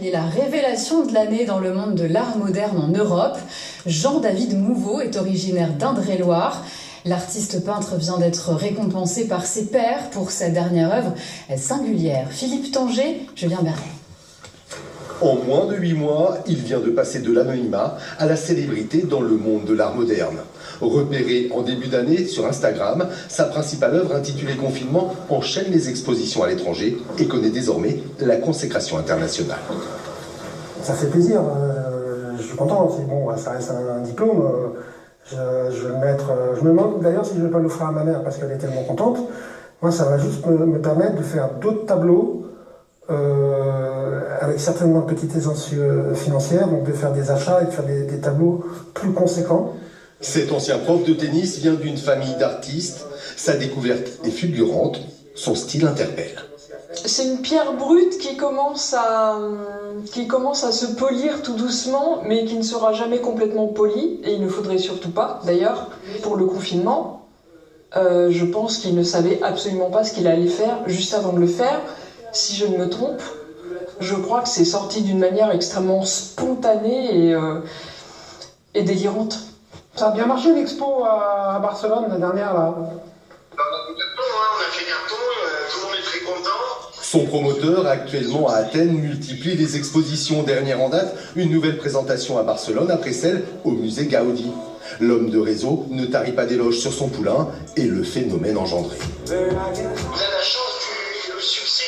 il est la révélation de l'année dans le monde de l'art moderne en Europe. Jean-David Mouveau est originaire d'Indre-et-Loire. L'artiste peintre vient d'être récompensé par ses pairs pour sa dernière œuvre singulière. Philippe Tanger, Julien Bernet. En moins de 8 mois, il vient de passer de l'anonymat à la célébrité dans le monde de l'art moderne. Repéré en début d'année sur Instagram, sa principale œuvre intitulée Confinement enchaîne les expositions à l'étranger et connaît désormais la consécration internationale. Ça fait plaisir, je suis content, c'est bon, ça reste un diplôme. Je vais le mettre. Je me demande d'ailleurs si je ne vais pas l'offrir à ma mère parce qu'elle est tellement contente. Moi, ça va juste me permettre de faire d'autres tableaux avec certainement une petite aisance financière, donc de faire des achats et de faire des tableaux plus conséquents. Cet ancien prof de tennis vient d'une famille d'artistes. Sa découverte est fulgurante, son style interpelle. C'est une pierre brute qui commence à se polir tout doucement, mais qui ne sera jamais complètement polie, et il ne faudrait surtout pas, d'ailleurs, pour le confinement. Je pense qu'il ne savait absolument pas ce qu'il allait faire juste avant de le faire. Si je ne me trompe, je crois que c'est sorti d'une manière extrêmement spontanée et délirante. Ça a bien marché l'expo à Barcelone, la dernière là. On a fait carton, tout le monde est très content. Son promoteur, actuellement à Athènes, multiplie les expositions. Dernière en date, une nouvelle présentation à Barcelone après celle au musée Gaudi. L'homme de réseau ne tarit pas d'éloges sur son poulain et le phénomène engendré. Vous avez la chance du succès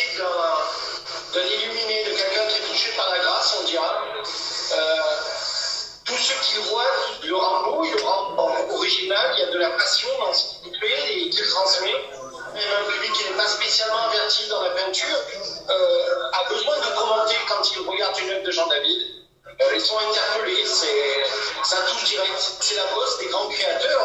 d'un illuminé, de quelqu'un qui est touché par la grâce, on dira. Tous ceux qui le voient, il le rend beau, il le rend original, il y a de la passion dans ce qu'il fait et qu'il transmet. Même un public qui n'est pas spécialement averti dans la peinture a besoin de commenter quand il regarde une œuvre de Jean-David. Ils sont interpellés, ça touche direct. C'est la bosse des grands créateurs.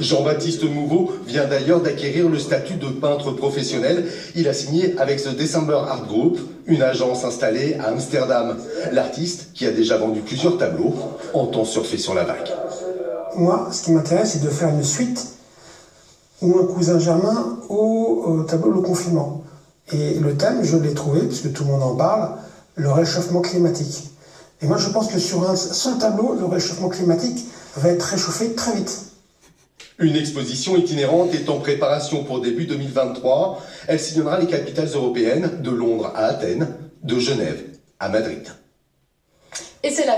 Jean-Baptiste Mouveau vient d'ailleurs d'acquérir le statut de peintre professionnel. Il a signé avec The December Art Group, une agence installée à Amsterdam. L'artiste, qui a déjà vendu plusieurs tableaux, entend surfer sur la vague. Moi, ce qui m'intéresse, c'est de faire une suite ou un cousin germain au tableau Le Confinement. Et le thème, je l'ai trouvé, puisque tout le monde en parle, le réchauffement climatique. Et moi, je pense que sur un seul tableau, le réchauffement climatique va être réchauffé très vite. Une exposition itinérante est en préparation pour début 2023. Elle sillonnera les capitales européennes, de Londres à Athènes, de Genève à Madrid. Et c'est la fin.